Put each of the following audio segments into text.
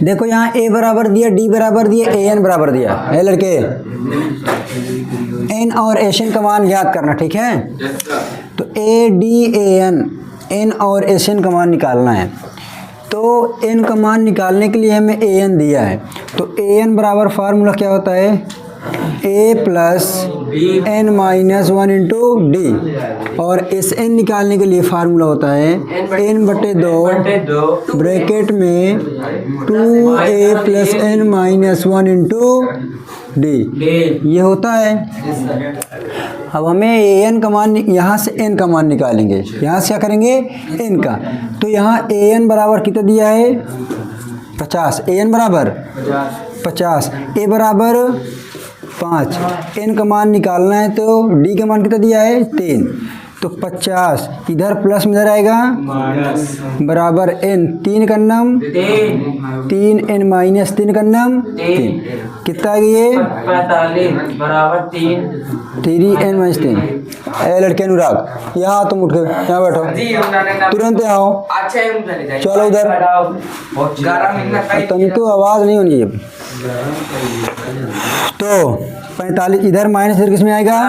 देखो यहाँ ए बराबर दिया, डी बराबर दिया, ए एन बराबर दिया है लड़के। एन और एशन का मान याद करना, ठीक है। तो ए डी ए एन और एशन का मान निकालना है। तो एन का मान निकालने के लिए हमें ए एन दिया है। तो ए एन बराबर फार्मूला क्या होता है, A plus N minus one into D. और एस एन निकालने के लिए फार्मूला होता है एन बटे दो ब्रैकेट में 2a plus N minus one into d, ये होता है। अब हमें ए एन का मान, यहाँ से एन का मान निकालेंगे, यहाँ से क्या करेंगे एन का। तो यहाँ ए एन बराबर कितना दिया है 50, ए एन बराबर 50, ए बराबर 5, एन का मान निकालना है तो डी का मान कितना दिया है 3। तो 50 इधर प्लस में इधर आएगा बराबर एन, 3 का नम 3 एन माइनस 3 का नम 3, कितना आ गया ये 45 बराबर 3 एन माइनस 3। ए लड़के अनुराग यहाँ तुम उठ के यहाँ बैठो, तुरंत आओ, चलो उधर, तुमको आवाज़ नहीं होनी है। तो 45 इधर माइनस इधर किस में आएगा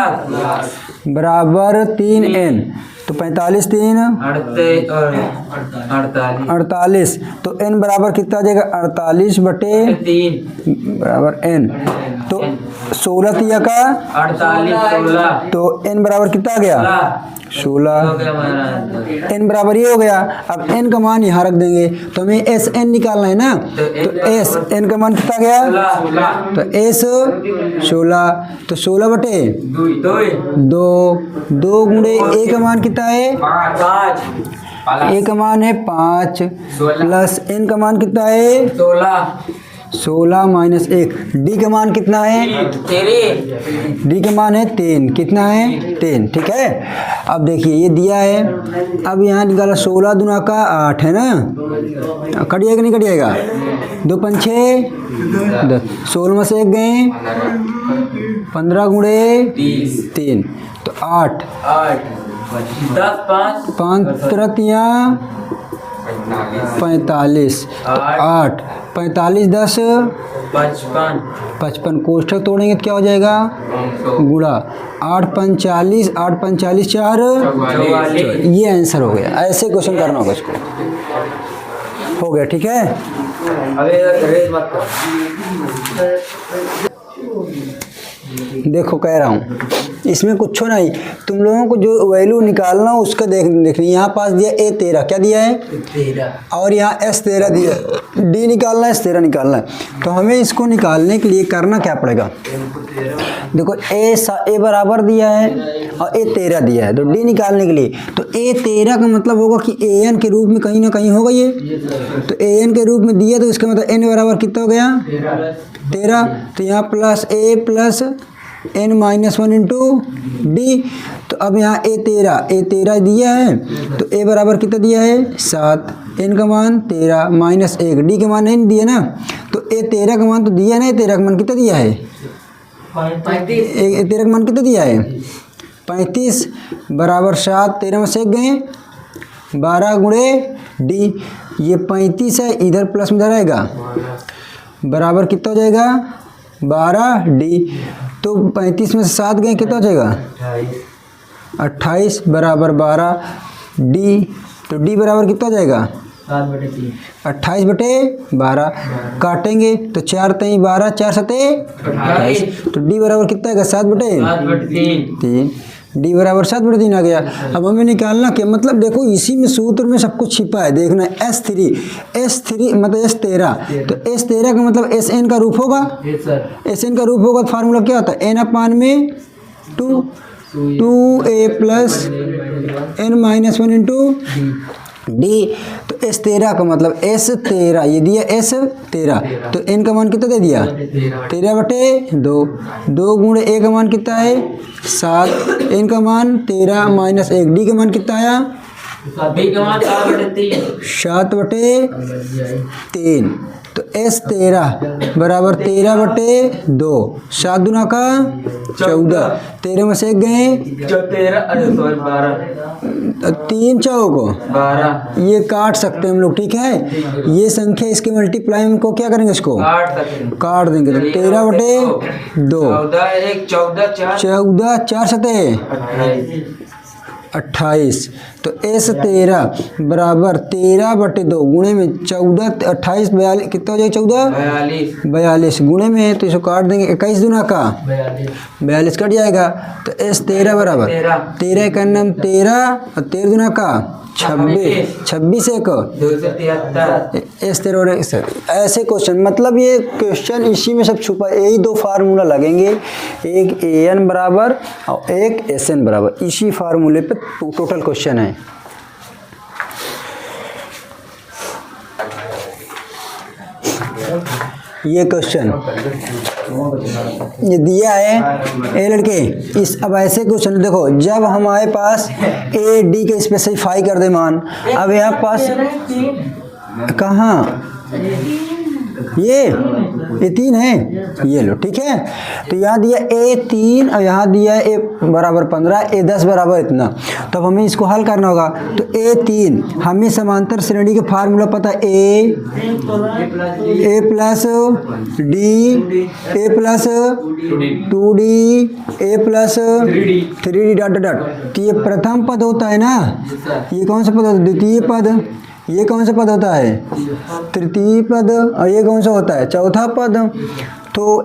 बराबर 3 एन। तो 45 3 48, तो एन बराबर कितना आ जाएगा 48 बटे 3 बराबर एन। तो 16 तिया का 48, तो एन बराबर कितना आ गया 16, एन बराबर ये हो गया। अब एन का मान यहाँ रख देंगे, तो हमें एस एन निकालना है ना। तो एस एन का मान कितना गया, तो एस 16, तो 16 बटे 2 गुणे ए का मान कितना है 5, ए का मान है 5 प्लस एन का मान कितना है 16 माइनस 1, डी का मान कितना है, डी का मान है 3, कितना है 3, ठीक है। अब देखिए ये दिया है, अब यहाँ निकाला 16 दूना का 8 है ना, कट जाएगा नहीं कट जाएगा, 2 5 6 10, 16 में से 1 गए 15 गुणे 3, तो 8 5 तिया 45, 8 45 10 55, कोष्ठक तोड़ेंगे तो क्या हो जाएगा गुणा 8 45 8 45 4 44, ये आंसर हो गया। ऐसे क्वेश्चन करना होगा इसको, हो गया ठीक है। देखो कह रहा हूँ इसमें कुछ नहीं, तुम लोगों को जो वैल्यू निकालना हो उसका देखनी। यहाँ पास दिया ए 13, क्या दिया है 13, और यहाँ एस 13 दिया, डी निकालना है एस 13 निकालना है। तो हमें इसको निकालने के लिए करना क्या पड़ेगा, देखो ए बराबर दिया है और ए 13 दिया है, तो डी निकालने के लिए तो ए 13 का मतलब होगा कि ए एन के रूप में कहीं ना कहीं होगा ये। तो ए एन के रूप में दिया तो इसका मतलब एन बराबर कितना हो गया 13, तो यहाँ plus A plus N minus 1 into D. तो अब यहाँ ए 13 दिया है, तो ए बराबर कितना दिया है 7, एन का मान 13 माइनस 1, डी का मान नहीं दिया ना, तो ए 13 का मान तो दिया ना, ए 13 का मान कितना दिया है 13 का मान कितना दिया है 35 बराबर 7, 13 में से 1 गए 12 गुणे डी, ये 35 है, इधर प्लस में इधर आएगा बराबर कितना हो जाएगा 12 डी। तो 35 में से 7 गए कितना हो जाएगा 28 बराबर 12 डी। तो डी बराबर कितना हो जाएगा 28 बटे 12, काटेंगे तो 4 3 12 4 7 28, तो डी बराबर कितना आएगा 7 बटे 3, डी बराबर 7 बटे 3 आ गया। अब हमें निकालना क्या, मतलब देखो इसी में सूत्र में सब कुछ छिपा है, देखना S3 मतलब S13, तो S13 का मतलब SN का रूप होगा, SN का रूप होगा तो फार्मूला क्या होता है n अपान में 2a plus n minus 1 into D. तो S13 का मतलब S13, ये दिया S13, तो n का मान कितना दे दिया 13 बटे 2 गुणे a का मान कितना है 7, n का मान 13 माइनस 1, डी का मान कितना आया बी का मान 7/3। तो S13 बराबर 13/2। 7 दूना का 14, 13 में से 1 गए, 3 चौक 12 ये काट सकते हैं हम लोग, ठीक है। ये संख्या इसके मल्टीप्लाई को क्या करेंगे, इसको काट देंगे। तो 13/2, 14 4 सतह 28। तो S13 बराबर 13/2 गुणे में 14, 28 42 कितना हो जाएगा, 42 गुणे में है तो इसको काट देंगे। 21 दूना का 42 कट जाएगा। तो S13 बराबर 13 का नाम 13 और 13 दूना का 26, 26 एक 273। S13 और ऐसे क्वेश्चन, मतलब ये क्वेश्चन इसी में सब छुपा। यही 2 फार्मूला लगेंगे, एक AN बराबर और एक SN बराबर, इसी फार्मूले पे टोटल क्वेश्चन है। ये क्वेश्चन ये दिया है ए लड़के। इस अब ऐसे क्वेश्चन देखो, जब हमारे पास AD के स्पेसिफाई कर दे मान, अब यहाँ पास कहाँ ये 3 है, ये लो, ठीक है। तो यहाँ दिया A3 और यहाँ दिया A बराबर 15, A10 बराबर इतना। तब हमें इसको हल करना होगा। तो A3 हमें समांतर श्रेणी के फार्मूला पता है, A plus D, A plus 2D, A plus 3D dot dot. तो ये प्रथम पद होता है ना, ये कौन सा पद होता है, द्वितीय पद। ये कौन सा पद होता है, तृतीय पद। और ये कौन सा होता है, चौथा पद। तो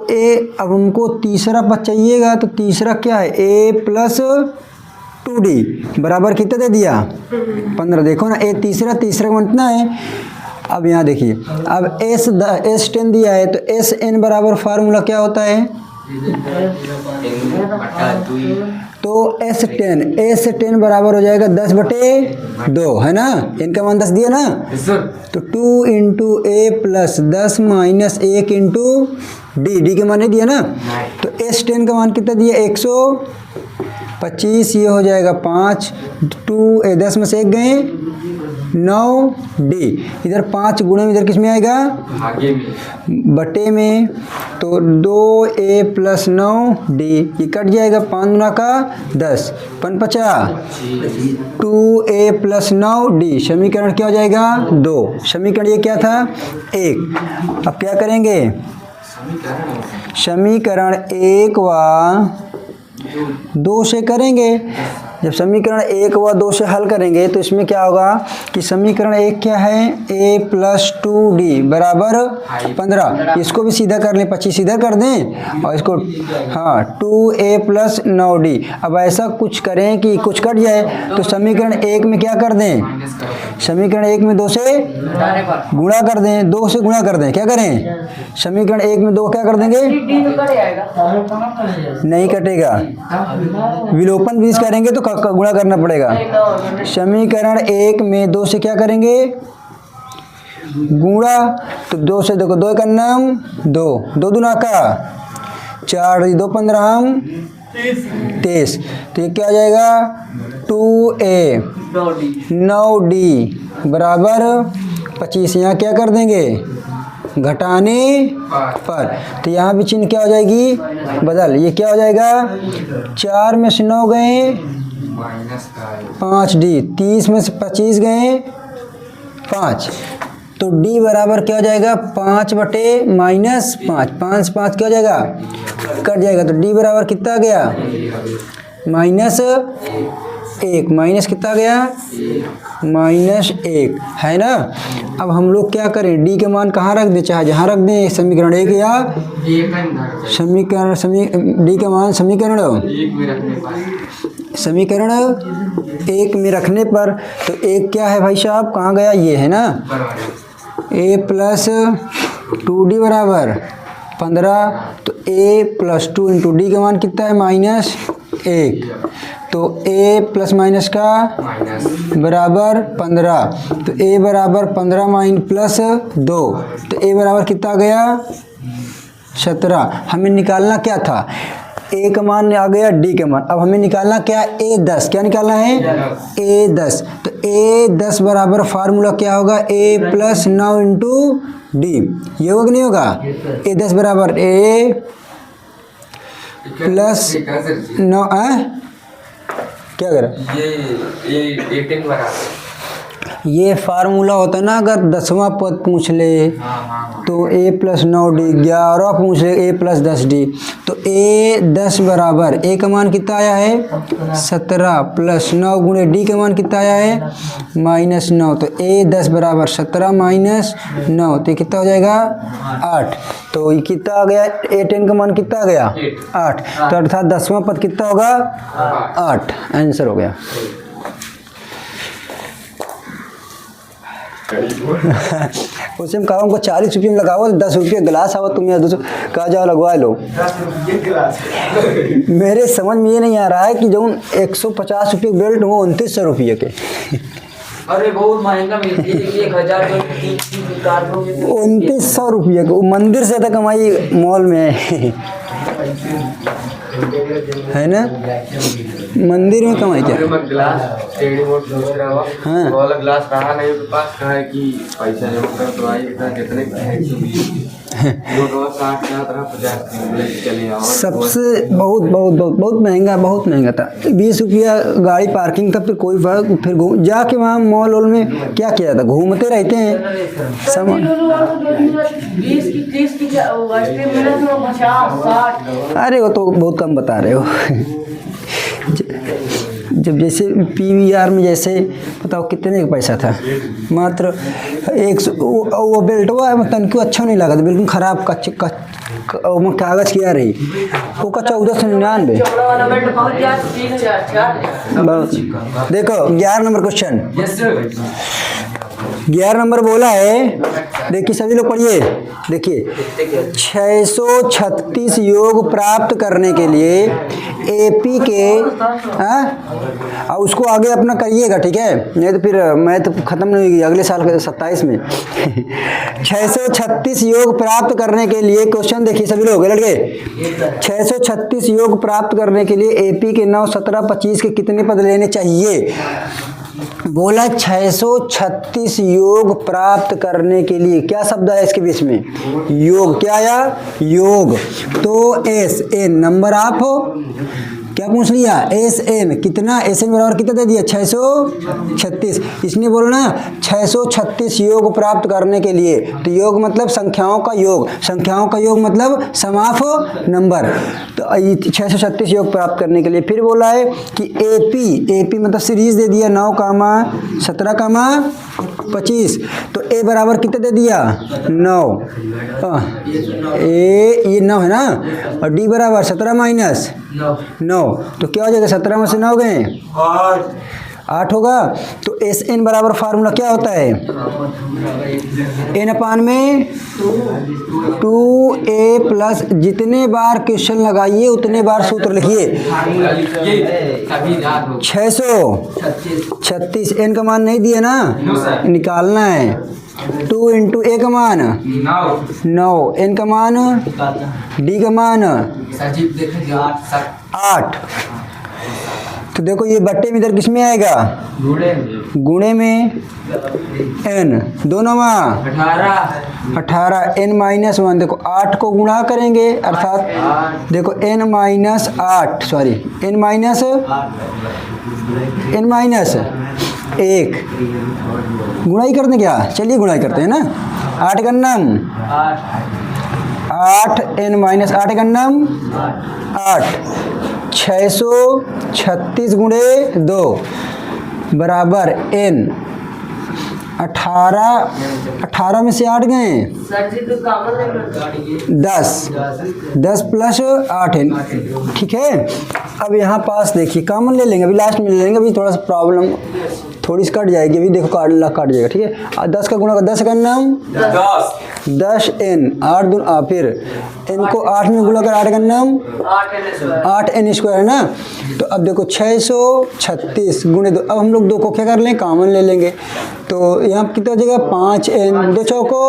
अब हमको तीसरा पद चाहिएगा। तो तीसरा क्या है, A प्लस 2D बराबर कितना दे दिया, 15। देखो ना, तीसरा का कितना है। अब यहाँ देखिए, अब S10 दिया है, तो SN बराबर फार्मूला क्या होता है, तो S10 बराबर हो जाएगा 10/2, है ना। इनका मान 10 दिया ना, तो 2 into A plus 10 minus 1 into D के मान नहीं दिया ना। तो S10 का मान कितना दिया, 125, ये हो जाएगा 5, 10 में से 1 गए 9D, इधर 5 गुणे में इधर किस में आएगा, बटे में। तो 2A प्लस 9D ये कट जाएगा, 5 गुना का 10, 5×5 2A प्लस 9D। समीकरण क्या हो जाएगा, 2। समीकरण ये क्या था, 1। अब क्या करेंगे, समीकरण 1 व 2 से करेंगे। जब समीकरण 1 व 2 से हल करेंगे तो इसमें क्या होगा कि समीकरण 1 क्या है, A प्लस 2D बराबर 15। इसको भी सीधा कर लें, 25 सीधा कर दें और इसको 2A प्लस 9D। अब ऐसा कुछ करें कि कुछ कट जाए। तो समीकरण 1 में क्या कर दें, समीकरण 1 में 2 से गुणा कर दें, 2 से गुणा कर दें। क्या करें, समीकरण 1 में 2 क्या कर देंगे, नहीं कटेगा, विलोपन बीज करेंगे तो गुणा करना पड़ेगा। समीकरण 1 में 2 से क्या करेंगे, गुणा। तो 2 से देखो, 2 का नाम 2, 2 दूना का 4, 2 15 23। तो ये क्या आ जाएगा, 2A 9D बराबर 25। यहाँ क्या कर देंगे, घटाने पर। तो यहाँ भी चिन्ह क्या हो जाएगी, बदल। ये क्या हो जाएगा, 4 में से 9 गए 5D, 30 में से 25 गए 5। तो D बराबर क्या हो जाएगा, 5/-5, 5 क्या हो जाएगा, कट जाएगा। तो D बराबर कितना आ गया, -1। माइनस कितना गया, -1, है ना। अब हम लोग क्या करें, D के मान कहाँ रख दें, चाहे जहाँ रख दें, समीकरण 1 या D का मान समीकरण 1 में रखने पर। तो 1 क्या है भाई साहब, कहाँ गया, ये है ना। A प्लस 2D बराबर 15। तो A प्लस 2 इंटू D का मान कितना है, -1। तो A प्लस माइनस का बराबर 15। तो A बराबर 15 प्लस 2। तो A बराबर कितना आ गया, 17। हमें निकालना क्या था, ए का मान आ गया, डी का मान। अब हमें निकालना क्या, A10। क्या निकालना है, A10। तो A10 बराबर फार्मूला क्या होगा, A+9 इंटू डी। ये होगा कि नहीं होगा, A10 बराबर A+9 क्या करें, ये 10 बराबर ये फार्मूला होता है ना, अगर 10वां पद पूछ ले तो A+9D, 11 पूछ ले A+10D। तो A10 बराबर A का मान कितना आया है 17 प्लस 9 गुणे D का मान कितना आया है -9। तो A10 बराबर 17 माइनस 9, तो ये कितना हो जाएगा 8। तो ये कितना आ गया, A10 का मान कितना आ गया 8। तो अर्थात 10वां पद कितना होगा 8। आंसर हो गया। उससे हम कहा हमको 40 रुपये में लगाओ, 10 रुपये गिलास आओ, तुम यहाँ कहा जाओ लगवा लो। मेरे समझ में ये नहीं आ रहा है कि जो 150 रुपये बेल्ट वो 2900 रुपये के। अरे बहुत महंगा मिलती है, 1000 2900 रुपये के। मंदिर से तक कमाई मॉल में है ना, मंदिर में कमाई क्या। ग्लास हाँ वाला ग्लास रहा नहीं उसके पास, कहा है कि पैसा जमा कर तो आई कितने सबसे बहुत महंगा था। 20 रुपया गाड़ी पार्किंग था, फिर कोई फर्क, फिर जाके वहाँ मॉल वॉल में क्या किया था, घूमते रहते हैं सामान। 20 की 30 की अरे वो तो बहुत कम बता रहे हो। जब जैसे PVR में जैसे बताओ कितने का पैसा था, मात्र 100। वो बेल्टवा है तनको अच्छा नहीं लगा था, बिल्कुल ख़राब कागज़ की आ रही, वो का 1499। देखो 11 नंबर क्वेश्चन, 11 नंबर बोला है, देखिए सभी लोग पढ़िए। देखिए 636 योग प्राप्त करने के लिए AP के और उसको आगे अपना करिएगा, ठीक है, नहीं तो फिर मैं तो ख़त्म नहीं होगी अगले साल 27 में। 636 योग प्राप्त करने के लिए, क्वेश्चन देखिए सभी लोग लड़के, 636 योग प्राप्त करने के लिए AP के 9, 17, 25 के कितने पद लेने चाहिए। बोला 636 योग प्राप्त करने के लिए, क्या शब्द है इसके बीच में, योग। क्या आया, योग। तो SN नंबर आप क्या पूछ लिया, SN कितना, SN बराबर कितना दे दिया 636। इसने बोला ना 636 योग प्राप्त करने के लिए, तो योग मतलब संख्याओं का योग, संख्याओं का योग मतलब सम ऑफ नंबर। तो 636 योग प्राप्त करने के लिए फिर बोला है कि AP मतलब सीरीज दे दिया 9, 17, 25। तो A बराबर कितना दे दिया 9, ये 9 है ना, और D बराबर 17 माइनस 9। तो क्या हो जाएगा, 17 में से 9 गए 8 होगा। तो SN बराबर फार्मूला क्या होता है, N/, में 2A प्लस, जितने बार क्वेश्चन लगाइए उतने बार सूत्र लिखिए। 636 N का मान नहीं दिया ना, निकालना है। 2 इंटू A का मान 9, N का मान, D का मान 8। तो देखो ये बट्टे में इधर किस में आएगा, गुणे में N, दोनों में 18 N-1। देखो 8 को गुणा करेंगे, अर्थात देखो N-8, सॉरी N-1 गुणाई करते क्या, चलिए गुणाई करते हैं ना। 8 का नाम 8 N-8 का नाम 8। 636 गुणे 2 बराबर N। 18 में से 8 गए 10 प्लस 8 है, ठीक है। अब यहाँ पास देखिए कॉमन ले लेंगे, अभी लास्ट में ले लेंगे, अभी थोड़ा सा प्रॉब्लम थोड़ी सी कट जाएगी, अभी देखो काट जाएगा, ठीक है। 10 का गुणा 10 का नाम 10 N, 8 दूना, फिर N को 8 में गुणा कर 8 का नाम 8 N स्क्वायर है ना। तो अब देखो 636 गुणे 2, अब हम लोग 2 को क्या कर लें, कॉमन ले लेंगे। तो यहाँ कितना हो जाएगा 5n 2 चौको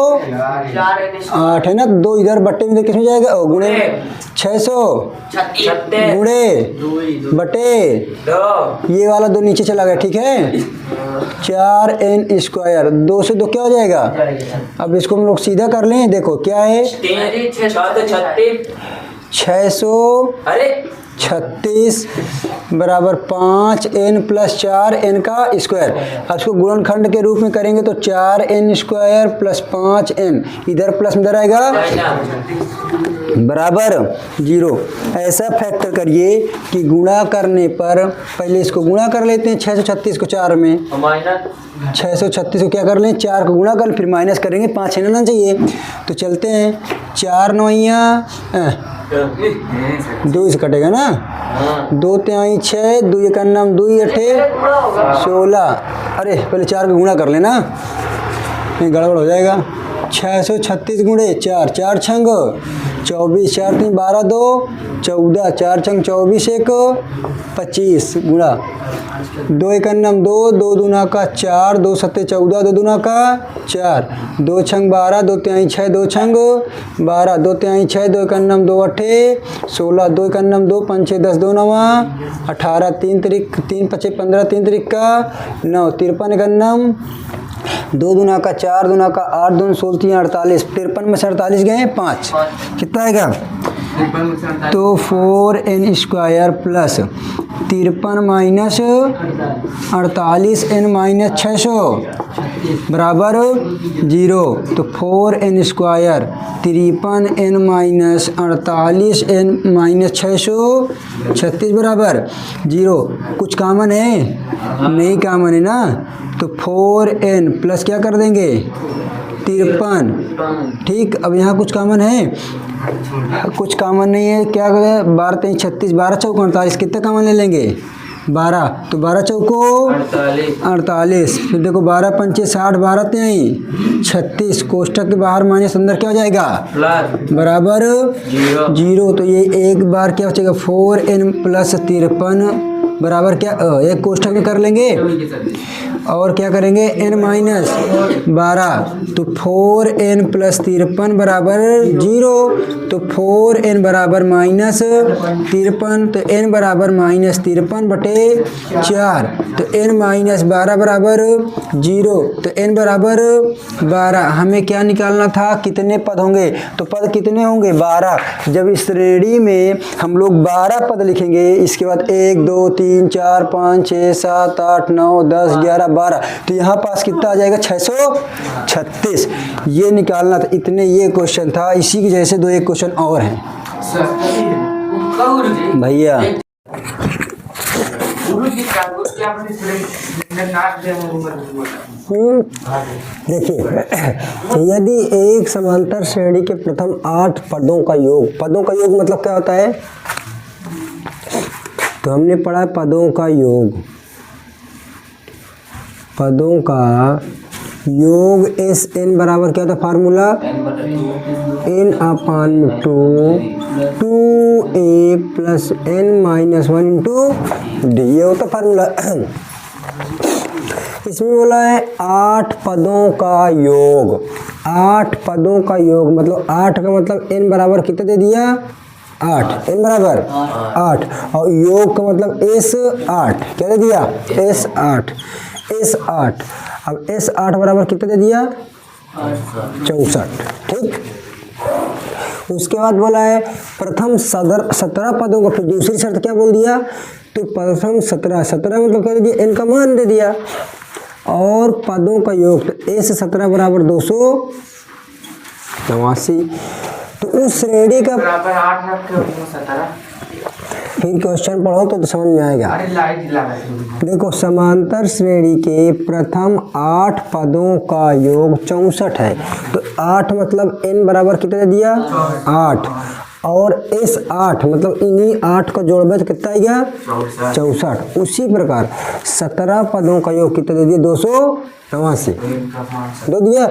8 है ना, 2 इधर बट्टे में किस में जाएगा गुणे 600 गुणे बटे ये वाला 2 नीचे चला गया, ठीक है। 4n स्क्वायर 2 से 2 क्या हो जाएगा। अब इसको हम लोग सीधा कर लें, देखो क्या है 636 बराबर 5n प्लस 4n का स्क्वायर। अब इसको गुणनखंड के रूप में करेंगे तो 4n स्क्वायर प्लस 5n इधर प्लस इधर आएगा बराबर 0। ऐसा फैक्टर करिए कि गुणा करने पर, पहले इसको गुणा कर लेते हैं 636 को 4 में, 636 को क्या कर लें 4 को गुणा कर, फिर माइनस करेंगे 5 है ना चाहिए। तो चलते हैं 4 9 2 से कटेगा ना, 2 3 6 2 1 2 8 16। अरे पहले 4 का गुणा कर लेना, नहीं गड़बड़ हो जाएगा। 636 गुणे 4 4 छंग 24 4 3 12 2 14 4 छंग 24 1 25 गुणा 2 1 2 2 दूना का 4 2 7 14 2 दूना का 4 2 छंग 12 2 3 6 2 छंग 12 2 3 6 2 1 2 8 16 2 1 2 5 6 10 2 9 18 3 तिरिक 3 5 15 3 तिरिक का 9 53 1 2 दूना का 4 दूना का 8 2 16 3 48 53 में से 48 गए 5 कितना आएगा। तो 4n square plus 53 minus 48n minus 600 बराबर 0। तो 4n square 53n minus 48n minus 636 बराबर 0। कुछ कॉमन है नहीं, कॉमन है ना, तो 4n प्लस क्या कर देंगे 53, ठीक। अब यहाँ कुछ कॉमन है, कुछ कॉमन नहीं है, क्या करें 12 3 36 12 चौको 48, कितने कॉमन ले लेंगे 12, तो 12 चौको 48, फिर देखो 12 पंचे 60 12 3 36, कोष्ठक के बाहर माइनस अंदर क्या हो जाएगा बराबर 0। तो ये एक बार क्या हो जाएगा 4n प्लस 53 बराबर क्या एक कोष्ठक में कर लेंगे और क्या करेंगे n माइनस 12, तो 4n प्लस 53 बराबर 0। तो 4n बराबर माइनस 53, तो n बराबर माइनस 53 बटे 4, तो n माइनस 12 बराबर 0, तो n बराबर 12। हमें क्या निकालना था कितने पद होंगे, तो पद कितने होंगे 12। जब इस श्रेणी में हम लोग 12 पद लिखेंगे, इसके बाद 1 2 3 4 5 6 7 8 9 10 11 12, तो यहाँ पास कितना आ जाएगा 636। ये निकालना था, इतने ये क्वेश्चन था। इसी की जैसे 2 एक क्वेश्चन और हैं भैया। देखिए यदि एक समांतर श्रेणी के प्रथम 8 पदों का योग मतलब क्या होता है, तो हमने पढ़ा है पदों का योग एस एन बराबर क्या था फार्मूला n अपान 2a plus n minus 1 into d, ये होता फार्मूला। इसमें बोला है 8 पदों का योग, 8 पदों का योग मतलब 8 का मतलब n बराबर कितना दे दिया 8, n बराबर 8, और योग का मतलब s8 क्या दे दिया s8। अब s8 बराबर कितना दे दिया 64, ठीक। उसके बाद बोला है प्रथम 17 पदों को, फिर दूसरी शर्त क्या बोल दिया, तो प्रथम 17 मतलब क्या दे दिया n का मान दे दिया, और पदों का योग तो s17 बराबर 289। तो उस श्रेणी का बराबर 8 रखे हो 17, फिर क्वेश्चन पढ़ो तो समझ में आएगा। देखो समांतर श्रेणी के प्रथम 8 पदों का योग 64 है, तो 8 मतलब n बराबर कितना दे दिया 8, और s8 मतलब इन्हीं 8 को जोड़बे तो कितना आएगा 64। उसी प्रकार 17 पदों का योग कितना दे दिया 289 दे दिया।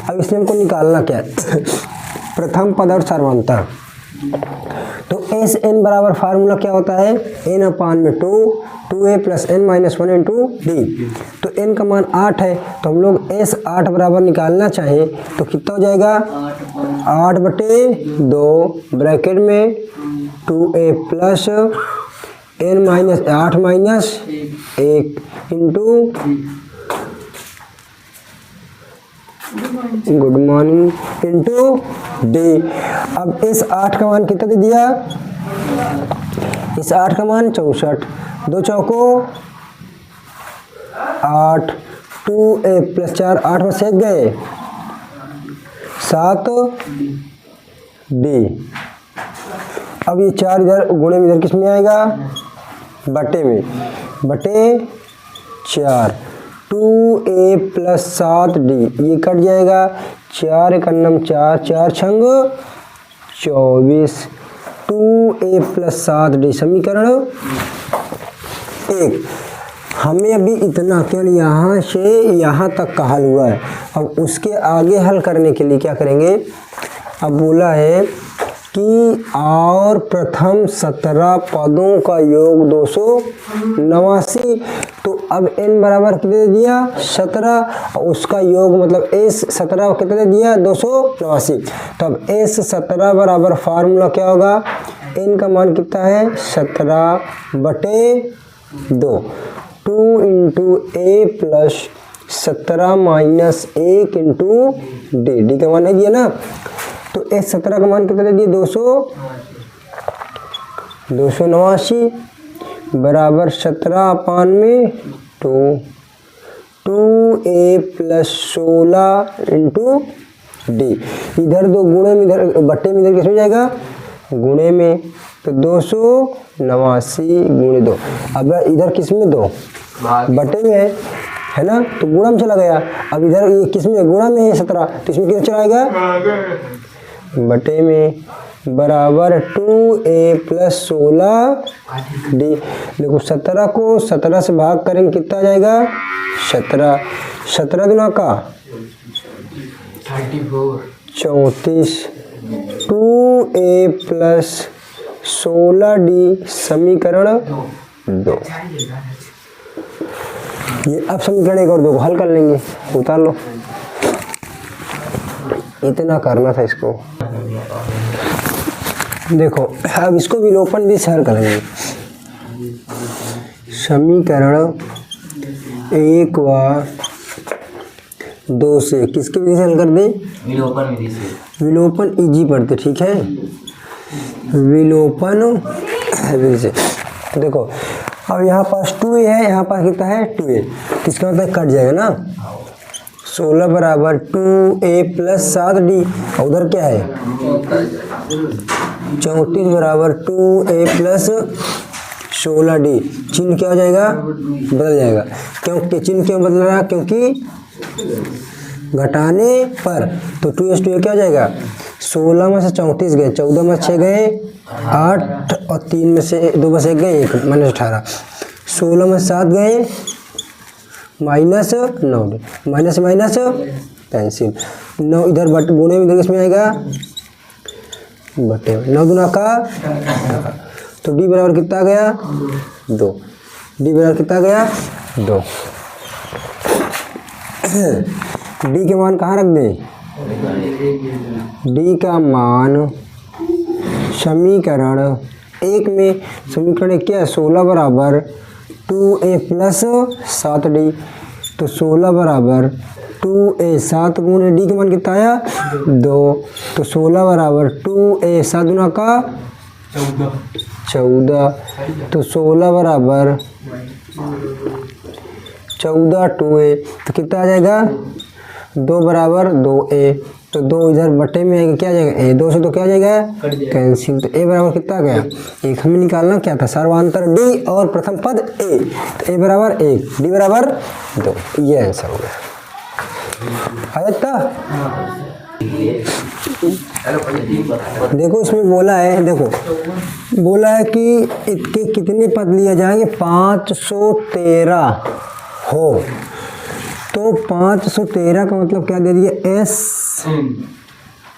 अब इसमें हमको निकालना क्या है प्रथम पद और सर्वांतर। तो एस एन बराबर फार्मूला क्या होता है, एन अपान में 2a plus N minus 1 into D. तो एन का मान 8 है, तो हम लोग एस 8 बराबर निकालना चाहें तो कितना हो जाएगा, 8/2 ब्रैकेट में 2a plus N minus 8 minus 1 into good morning into d. अब इस 8 का मान कितना दे दिया, इस 8 का मान 64, 2 चौको 8, 2a प्लस 4 8 में से गए 7 डी। अब ये 4 इधर गुणे में इधर किस में आएगा, बटे में, बटे 4 2a प्लस 7d, ये कट जाएगा, 4 एकन्नम 4, 4 छंग 24, 2a प्लस 7d समीकरण 1। हमें अभी इतना केवल यहाँ से यहाँ तक का हल हुआ है। अब उसके आगे हल करने के लिए क्या करेंगे, अब बोला है कि और प्रथम 17 पदों का योग 289। तो अब n बराबर कितने दे दिया, 17, और उसका योग मतलब s 17 कितने दे दिया, 289। तो अब s 17 बराबर फार्मूला क्या होगा, n का मान कितना है, 17/2, 2 into a plus 17 minus 1 into D, D का मान है दिया ना। तो इस 17 का मान कितना दे दिया, 289 बराबर 17 अपान में 2a प्लस 16 इंटू डी। इधर 2 गुणे में, इधर बट्टे में, इधर किस में जाएगा, गुणे में, तो 289 गुणे 2। अब इधर किस में, 2 बट्टे में है ना, तो गुणा में चला गया। अब इधर ये किस में, गुणा में है 17, तो इसमें कितना चलाएगा, बटे में, बराबर 2a प्लस 16d। देखो 17 को 17 से भाग करेंगे कितना आ जाएगा, 17, 17 गुना का 34, 2a प्लस 16d समीकरण 2। ये अब समीकरण 1 और 2 को हल कर लेंगे, उतार लो, इतना करना था इसको। देखो अब इसको विलोपन भी हल करेंगे। समीकरण 1 व 2 से किसके विधि से हल कर दें, विलोपन विधि से, विलोपन इजी पढ़ते, ठीक है, विलोपन विधि से। देखो अब यहाँ पास 2a है, यहाँ पास कितना है 2a, किसका मतलब कट जाएगा ना, 16 बराबर 2a प्लस 7d, उधर क्या है 34 बराबर 2a प्लस 16d। चिन्ह क्या हो जाएगा, बदल जाएगा। क्योंकि चिन्ह क्यों बदल रहा है, क्योंकि घटाने पर, तो 2s2 क्या हो जाएगा, 16 में से 34 गए, 14 में 6 गए 8, और 3 में से 2 में से 1 गए 1 -18, 16 में 7 गए -9, माइनस माइनस पेंसिल 9, इधर बट गुणे में इधर किसमें आएगा, बटे 9 गुना का, तो d बराबर कितना आ गया 2, d बराबर कितना आ गया 2। d के मान कहाँ रख दें, d का मान समीकरण 1 में, समीकरण क्या है, 16 बराबर 2a प्लस 7d, तो 16 बराबर 2a 7 गुणे d के मान कितना आया 2, तो 16 बराबर 2a 7 गुना का 14, तो 16 बराबर 14 2a, तो कितना आ जाएगा 2 बराबर 2a, तो 2 इधर बटे में आएगा, क्या आ जाएगा a, 2 से तो क्या आ जाएगा कैंसिल, तो a बराबर कितना आ गया 1। हमें निकालना क्या था, सर्वांतर d और प्रथम पद a, तो a बराबर 1, d बराबर 2, ये आंसर हो गया। आया था। देखो इसमें बोला है, देखो बोला है कि इसके कितने पद लिए जाएंगे, 513 हो, तो 513 का मतलब क्या दे दिया, s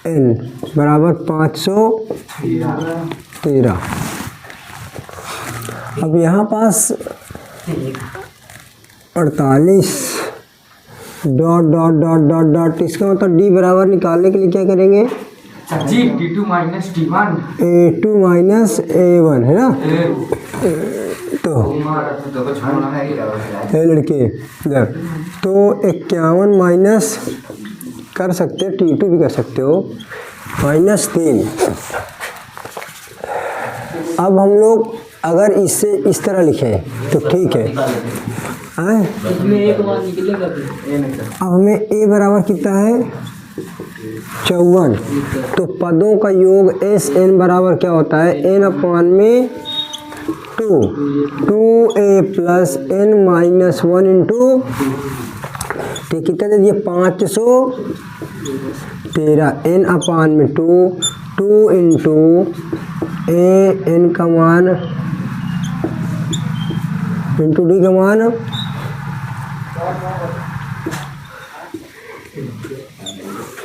n बराबर 513। अब यहाँ पास 48 dot dot dot dot dot, इसका मतलब d बराबर निकालने के लिए क्या करेंगे? जी D2 minus D1 A2 minus A1 है ना। तो ये लड़के इधर तो 51 माइनस कर सकते हो, T2 भी कर सकते हो, -3। अब हम लोग अगर इसे इस तरह लिखें तो ठीक है। अब हमें a बराबर कितना है? 54। तो पदों का योग SN बराबर क्या होता है? n अपान में 2a plus n minus 1 into, ठीक कितना दे दिए? 513 n अपान में 2 इंटू a n का मान इंटू d का मान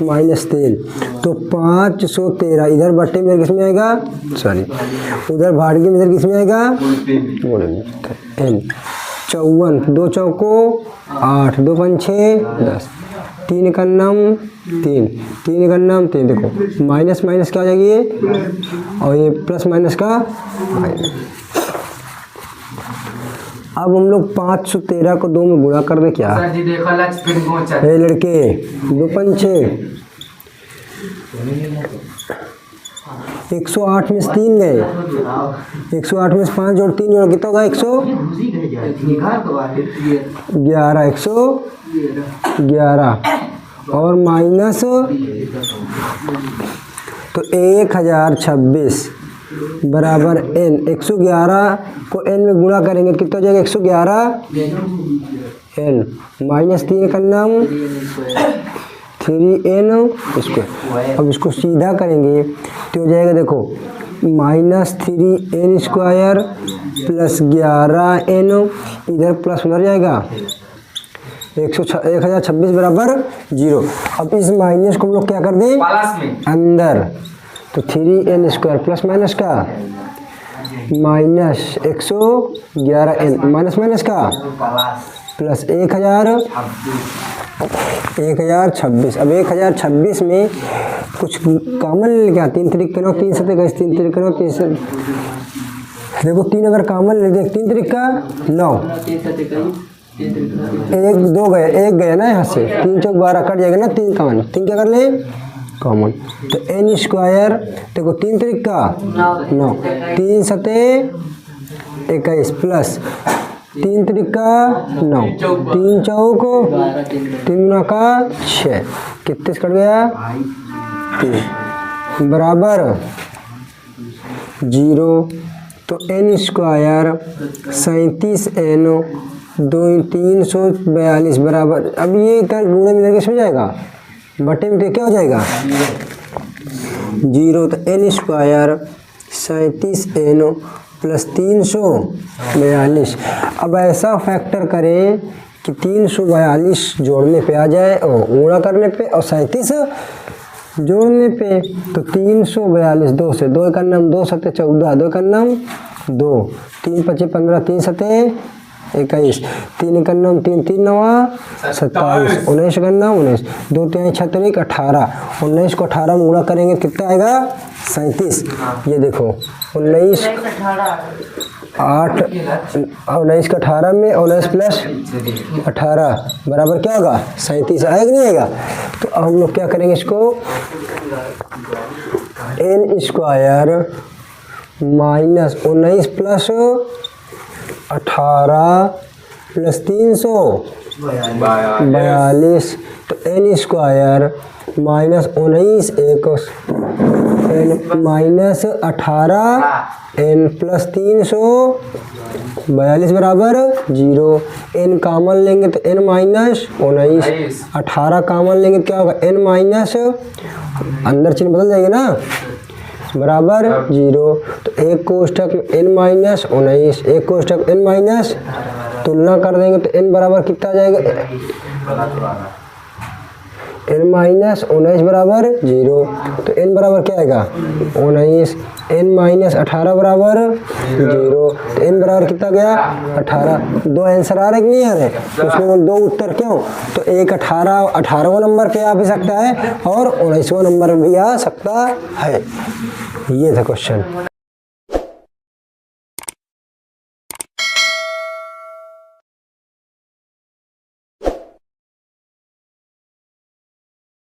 -3। तो 513 इधर बट्टे में किस में आएगा? सॉरी, उधर भाड़गी में इधर किस में आएगा? n 54, 2 चौको 8, 2 पंछे 10, 3 का नाम 3, 3 का नाम 3। देखो माइनस माइनस क्या आ जाएगी ये, और ये प्लस माइनस का माइनस। अब हम लोग 513 को 2 में गुणा कर दे क्या? सर जी देखो लक्ष्य फिर पहुंचा। हे लड़के 2 पंछे 108 में से 3 गए, 108 में से 5 जोड़ 3 जोड़ कितना होगा? 111 और माइनस, तो 1026 बराबर n। 111 को n में गुणा करेंगे कितना हो जाएगा? 111 n माइनस 3 का नाम 3n स्क्वायर। अब इसको सीधा करेंगे तो हो जाएगा, देखो -3n स्क्वायर प्लस 11n, इधर प्लस उधर जाएगा 1026 बराबर 0। अब इस माइनस को हम लोग क्या कर दें? अंदर, तो 3n स्क्वायर प्लस माइनस का माइनस 111n माइनस माइनस का प्लस 1026। अब 1026 में कुछ कॉमन ले क्या? 3 3 का 9, 3 7 का 3 3 का 9, 3 से देखो 3 अगर कॉमन ले देख 3 3 का 9, 1 2 गया, 1 गया ना यहाँ से, 3 चौक 12 कट जाएगा ना, 3 कॉमन, 3 क्या कर ले? कॉमन। तो n स्क्वायर देखो 3 3 का 9, 3 7 21 प्लस 3 3 का 9, 3 चौक 3 गुना का 6, कितने से कट गया? 3 बराबर 0। तो n स्क्वायर 37n 342 बराबर, अब ये कर गुणे में किस में जाएगा? बटे में, तो क्या हो जाएगा? 0। तो n स्क्वायर 37n प्लस 342। अब ऐसा फैक्टर करें कि 342 जोड़ने पे आ जाए और गुणा करने पे, और 37 जोड़ने पे। तो 342 2 से, 2 का नाम 2 7 14, 2 का नाम 2, 3 5 15, 3 7 21, 3 का नाम 3 3 9 27, 19 का नाम 19, 2 3 6 3 18, 19 को 18 में गुणा करेंगे कितना आएगा? 37। ये देखो 19 8 19 का 18 में 19 प्लस 18 बराबर क्या होगा? 37 आएगा कि नहीं आएगा? तो अब हम लोग क्या करेंगे इसको? n square minus 19 plus 18 plus 342, तो n square minus 19 minus 18 n plus 342 बराबर 0। n कॉमन लेंगे तो n माइनस 19, 18 कॉमन लेंगे क्या होगा? n माइनस, अंदर चिन्ह बदल जाएगा ना, बराबर 0। तो एक कोष्ठक में n माइनस 19, एक कोष्ठक n माइनस, तुलना कर देंगे तो n बराबर कितना आ जाएगा? n-19 बराबर 0, तो n बराबर क्या आएगा 19, n-18 बराबर 0, तो n बराबर कितना गया 18। दो आंसर आ रहे कि नहीं आ रहे, तो उसमें दो उत्तर क्यों, तो एक 18वां नंबर पे आ भी सकता है और 19वां नंबर भी आ सकता है। ये था क्वेश्चन।